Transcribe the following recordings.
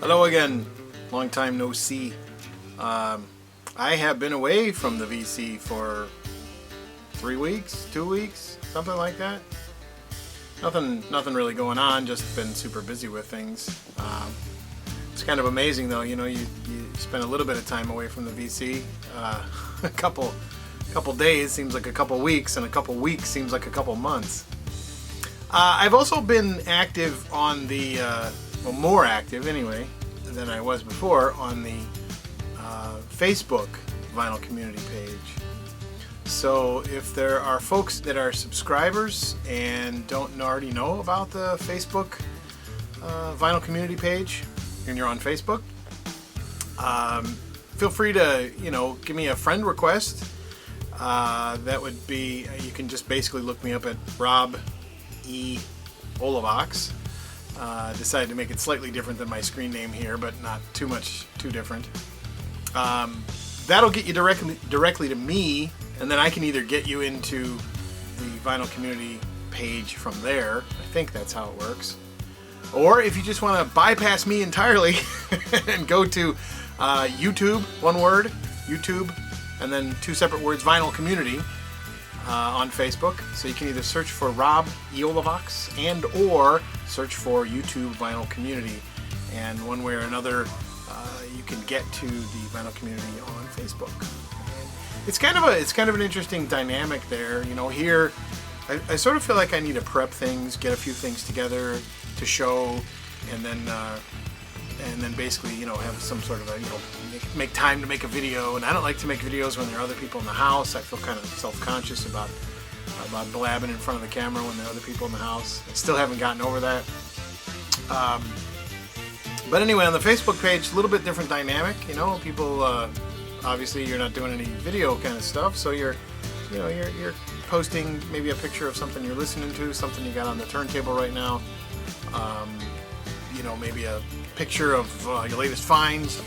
Hello again, long time no see. I have been away from the VC for 3 weeks, 2 weeks, something like that. Nothing really going on, just been super busy with things. It's kind of amazing though, you spend a little bit of time away from the VC. A couple days seems like a couple weeks, and a couple weeks seems like a couple months. I've also been active on the, well, more active anyway than I was before on the Facebook vinyl community page. So if there are folks that are subscribers and don't already know about the Facebook vinyl community page, and you're on Facebook, feel free to give me a friend request. That would be, you can just basically look me up at Rob E. Olavox. Decided to make it slightly different than my screen name here, but not too different. That'll get you directly to me, and then I can either get you into the vinyl community page from there. I think that's how it works. Or if you just want to bypass me entirely and go to YouTube, one word, YouTube, and then two separate words, vinyl community, on Facebook. So you can either search for Rob E. Olavox and or search for YouTube vinyl community, and one way or another you can get to the vinyl community on Facebook. And it's kind of an interesting dynamic there. Here I sort of feel like I need to prep things, get a few things together to show, and then basically have some sort of a make time to make a video. And I don't like to make videos when there are other people in the house. I feel kind of self-conscious about blabbing in front of the camera when there are other people in the house. I still haven't gotten over that. But anyway, on the Facebook page, a little bit different dynamic. People obviously you're not doing any video kind of stuff, so you're posting maybe a picture of something you're listening to, something you got on the turntable right now. Maybe a picture of your latest finds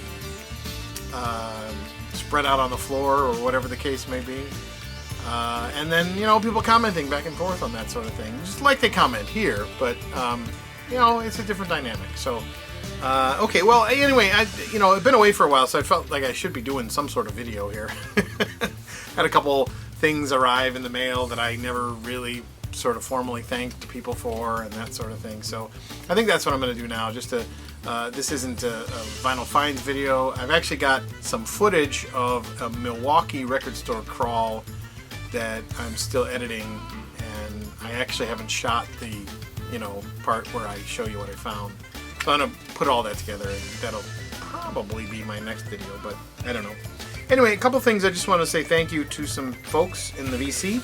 spread out on the floor, or whatever the case may be. And then people commenting back and forth on that sort of thing, just like they comment here, but it's a different dynamic. So okay, well, anyway, I've been away for a while, so I felt like I should be doing some sort of video here. Had a couple things arrive in the mail that I never really sort of formally thanked people for, and that sort of thing. So I think that's what I'm going to do now. Just to this isn't a vinyl finds video. I've actually got some footage of a Milwaukee record store crawl that I'm still editing, and I actually haven't shot the part where I show you what I found. So I'm going to put all that together, and that'll probably be my next video, but I don't know. Anyway, a couple things. I just want to say thank you to some folks in the VC.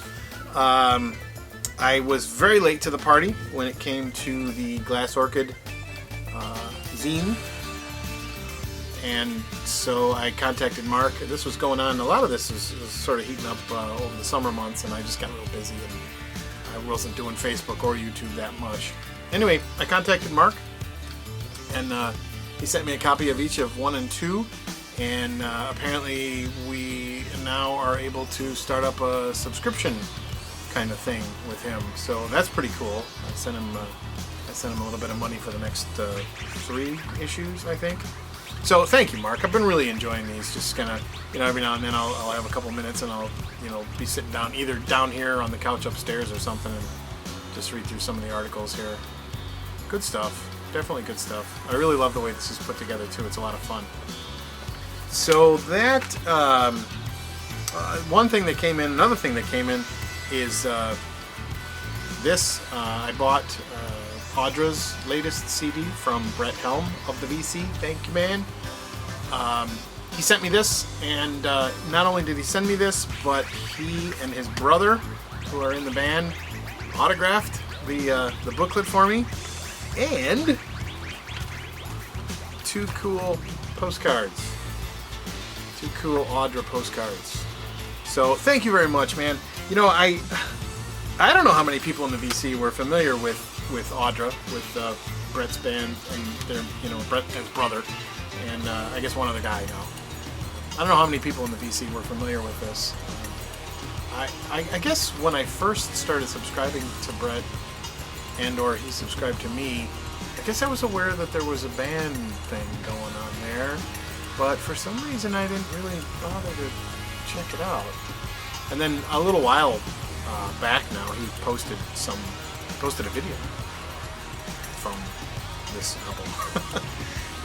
I was very late to the party when it came to the Glass Orchid zine, and so I contacted Mark. This was going on, a lot of this was sort of heating up over the summer months, and I just got real busy, and I wasn't doing Facebook or YouTube that much. Anyway, I contacted Mark, and he sent me a copy of each of 1 and 2, and apparently we now are able to start up a subscription kind of thing with him, so that's pretty cool. I sent him a little bit of money for the next 3 issues, I think. So thank you, Mark. I've been really enjoying these. Just kind of, every now and then I'll have a couple minutes, and I'll be sitting down either down here on the couch upstairs or something, and just read through some of the articles here. Good stuff. Definitely good stuff. I really love the way this is put together too. It's a lot of fun. So that one thing that came in. Another thing that came in is this. I bought Podra's latest CD from Brett Helm of the VC. Thank you, man. He sent me this, and not only did he send me this, but he and his brother, who are in the band, autographed the booklet for me, and 2 cool postcards. 2 cool Audra postcards. So thank you very much, man. I don't know how many people in the VC were familiar with Audra, with Brett's band, and their, Brett and his brother, and I guess one other guy now. I don't know how many people in the VC were familiar with this. I guess when I first started subscribing to Brett, and or he subscribed to me, I guess I was aware that there was a band thing going on there, but for some reason I didn't really bother to check it out. And then a little while back now, he posted a video from this album.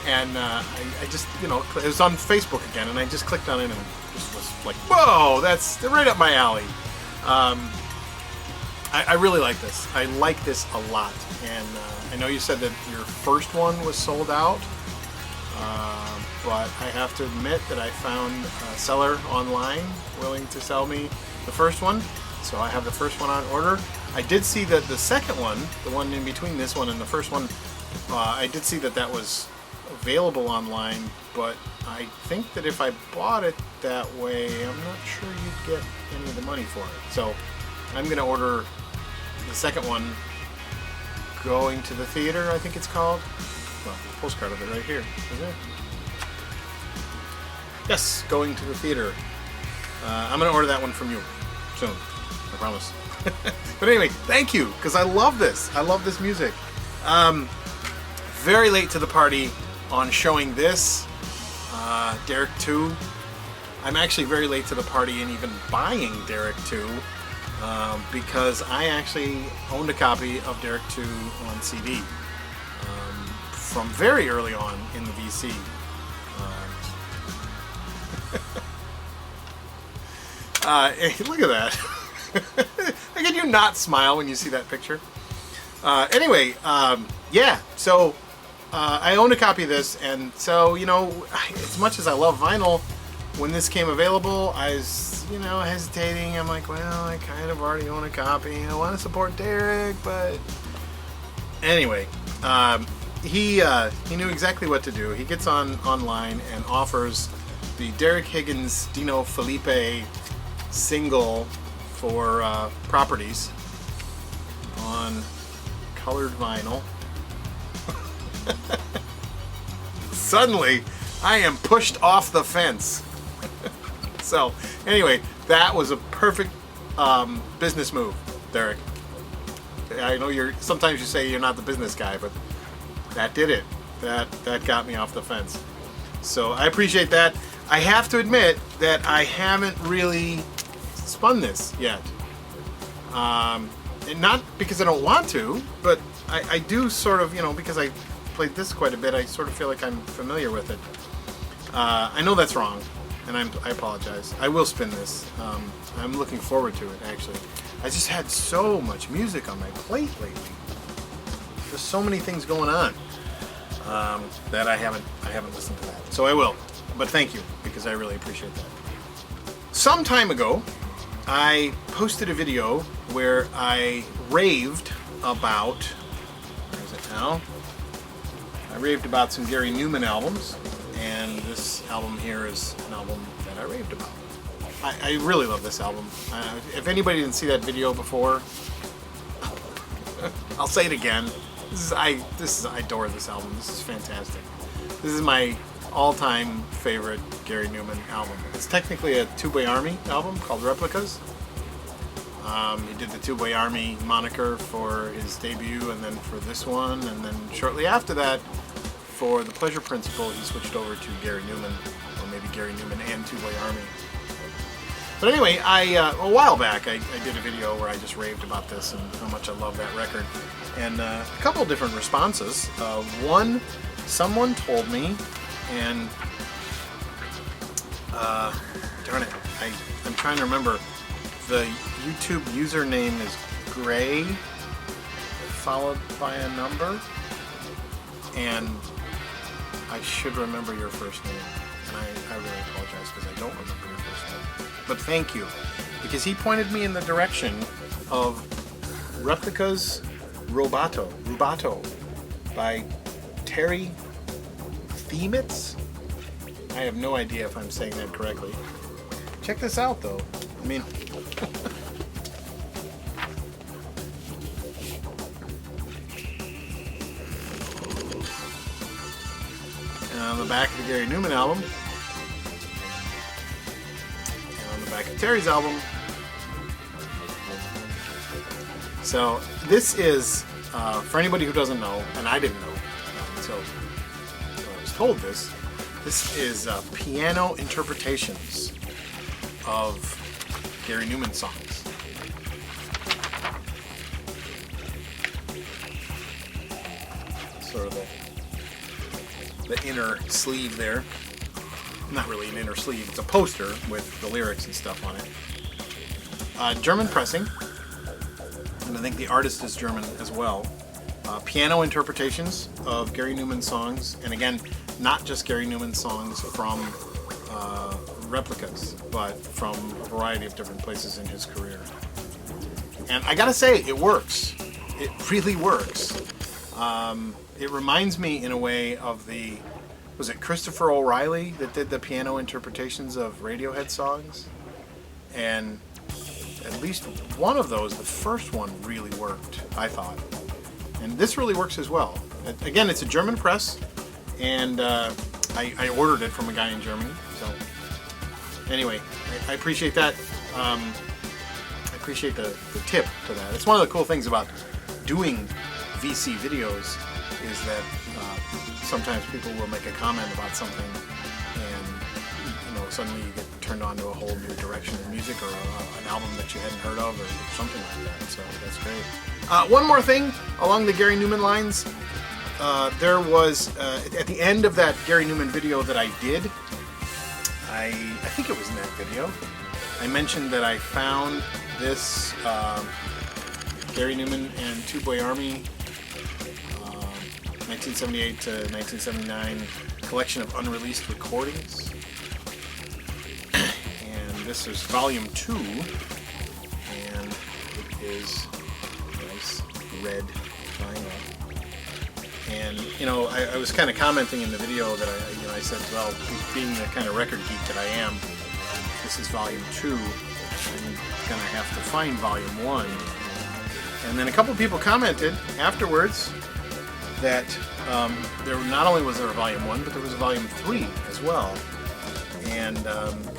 And I just, you know, it was on Facebook again, and I just clicked on it and just was like, whoa, that's right up my alley. I really like this. I like this a lot. And I know you said that your first one was sold out, but I have to admit that I found a seller online willing to sell me the first one. So I have the first one on order. I did see that the second one, the one in between this one and the first one, I did see that that was available online, but I think that if I bought it that way, I'm not sure you'd get any of the money for it. So I'm going to order the second one, Going to the Theater, I think it's called. Well, the postcard of it right here, isn't it? Yes, Going to the Theater. I'm going to order that one from you soon, I promise. But anyway, thank you, because I love this. I love this music. Very late to the party on showing this, Derek 2. I'm actually very late to the party in even buying Derek 2, because I actually owned a copy of Derek 2 on CD from very early on in the VC. Hey, look at that. How can you not smile when you see that picture? Anyway, yeah, so I owned a copy of this, and so, you know, as much as I love vinyl, when this came available, I was, you know, hesitating. I'm like, well, I kind of already own a copy. I want to support Derek, but anyway, he knew exactly what to do. He gets online and offers the Derek Higgins Dino Felipe single for Properties on colored vinyl. Suddenly, I am pushed off the fence. So, anyway, that was a perfect business move, Derek. I know sometimes you say you're not the business guy, but that did it. That got me off the fence. So I appreciate that. I have to admit that I haven't really spun this yet. And not because I don't want to, but I do sort of, you know, because I played this quite a bit, I sort of feel like I'm familiar with it. I know that's wrong, and I apologize. I will spin this. I'm looking forward to it, actually. I just had so much music on my plate lately. There's so many things going on that I haven't listened to that. So I will. But thank you, because I really appreciate that. Some time ago, I posted a video where I raved about, where is it now? I raved about some Gary Newman albums, and this album here is an album that I raved about. I really love this album. If anybody didn't see that video before, I'll say it again. I adore this album. This is fantastic. This is my all-time favorite Gary Newman album. It's technically a Two-Way Army album called Replicas. He did the Two-Way Army moniker for his debut, and then for this one, and then shortly after that, for The Pleasure Principle, he switched over to Gary Newman, or maybe Gary Newman and Two-Way Army. But anyway, a while back, I did a video where I just raved about this and how much I love that record. And a couple different responses. One, someone told me, and darn it, I'm trying to remember. The YouTube username is Gray, followed by a number, and I should remember your first name, and I really apologize because I don't remember your first name. But thank you, because he pointed me in the direction of Replicas Rubato by Terry Themitz. I have no idea if I'm saying that correctly. Check this out, though. I mean, and on the back of the Gary Newman album, and on the back of Terry's album. So this is, for anybody who doesn't know, and I didn't know, told this. This is piano interpretations of Gary Newman songs. Sort of the inner sleeve there. Not really an inner sleeve, it's a poster with the lyrics and stuff on it. German pressing, and I think the artist is German as well. Piano interpretations of Gary Newman songs, and again, not just Gary Newman songs from replicas, but from a variety of different places in his career. And I gotta say, it works. It really works. It reminds me in a way of was it Christopher O'Reilly that did the piano interpretations of Radiohead songs? And at least one of those, the first one, really worked, I thought. And this really works as well. Again, it's a German press, and I ordered it from a guy in Germany. So anyway, I appreciate that. I appreciate the tip to that. It's one of the cool things about doing VC videos is that sometimes people will make a comment about something, and suddenly you get turned on to a whole new direction in music, or an album that you hadn't heard of, or something like that. So that's great. One more thing along the Gary Newman lines. There was at the end of that Gary Newman video that I did, I think it was in that video, I mentioned that I found this Gary Newman and Two Boy Army 1978 to 1979 collection of unreleased recordings. And this is volume 2, and it is nice red vinyl. And I was kind of commenting in the video that I said, well, being the kind of record geek that I am, this is volume 2. I'm gonna have to find volume 1. And then a couple people commented afterwards that there not only was there a volume 1, but there was a volume 3 as well. And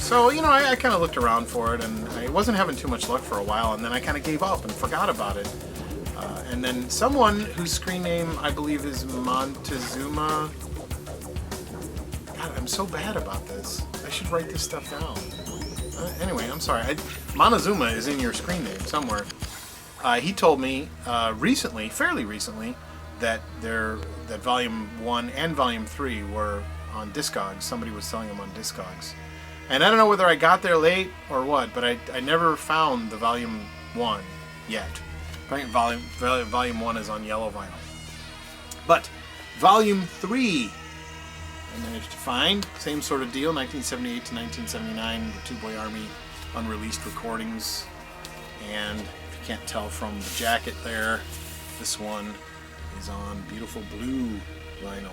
so I kind of looked around for it, and I wasn't having too much luck for a while, and then I kind of gave up and forgot about it. And then someone whose screen name I believe is Montezuma. God, I'm so bad about this. I should write this stuff down. Anyway, I'm sorry. Montezuma is in your screen name somewhere. He told me fairly recently, that volume 1 and volume 3 were on Discogs. Somebody was selling them on Discogs. And I don't know whether I got there late or what, but I never found the volume 1 yet. I think volume 1 is on yellow vinyl. But volume 3 I managed to find. Same sort of deal, 1978 to 1979, the Two Boy Army unreleased recordings. And if you can't tell from the jacket there, this one is on beautiful blue vinyl,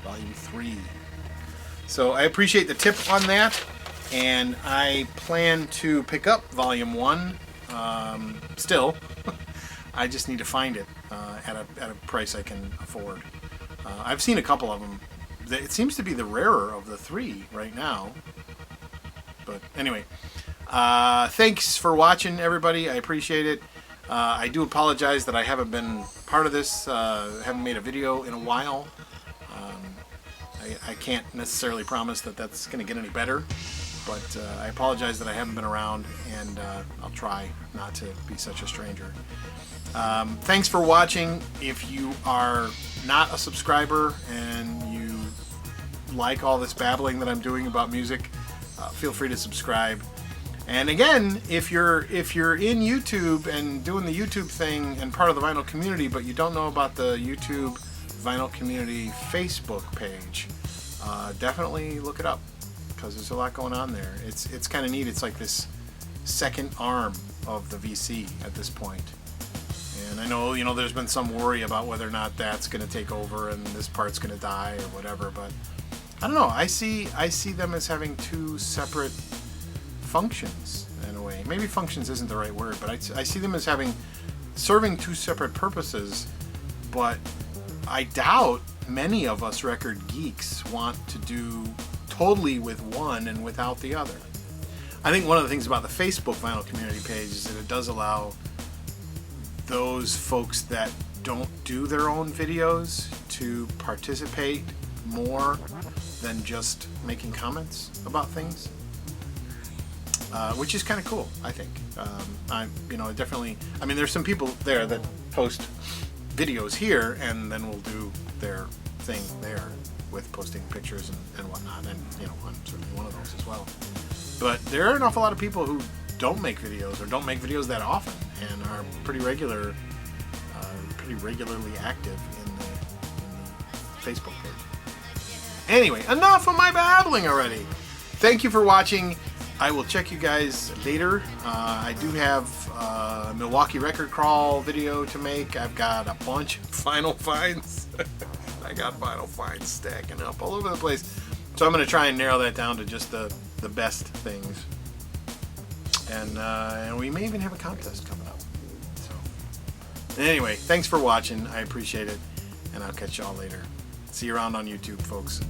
volume 3. So I appreciate the tip on that, and I plan to pick up volume 1 still. I just need to find it at a price I can afford. I've seen a couple of them. It seems to be the rarer of the 3 right now. But anyway, thanks for watching, everybody. I appreciate it. I do apologize that I haven't been part of this, haven't made a video in a while. I can't necessarily promise that that's going to get any better, but I apologize that I haven't been around, and I'll try not to be such a stranger. Thanks for watching. If you are not a subscriber and you like all this babbling that I'm doing about music, feel free to subscribe. And again, if you're in YouTube and doing the YouTube thing and part of the vinyl community, but you don't know about the YouTube Vinyl Community Facebook page, definitely look it up, because there's a lot going on there. It's kind of neat. It's like this second arm of the VC at this point. And I know, there's been some worry about whether or not that's going to take over and this part's going to die or whatever, but I don't know. I see them as having two separate functions in a way. Maybe functions isn't the right word, but I see them as serving two separate purposes, but I doubt many of us record geeks want to do totally with one and without the other. I think one of the things about the Facebook vinyl community page is that it does allow those folks that don't do their own videos to participate more than just making comments about things, which is kind of cool, I think. Definitely. I mean, there's some people there that post videos here, and then will do their thing there with posting pictures and whatnot. And I'm certainly one of those as well. But there are an awful lot of people who don't make videos, or don't make videos that often, and are pretty regularly active in the Facebook page. Anyway, enough of my babbling already. Thank you for watching. I will check you guys later. I do have a Milwaukee record crawl video to make. I've got a bunch of vinyl finds. I got vinyl finds stacking up all over the place. So I'm going to try and narrow that down to just the best things. And we may even have a contest coming up. So anyway, thanks for watching. I appreciate it. And I'll catch y'all later. See you around on YouTube, folks.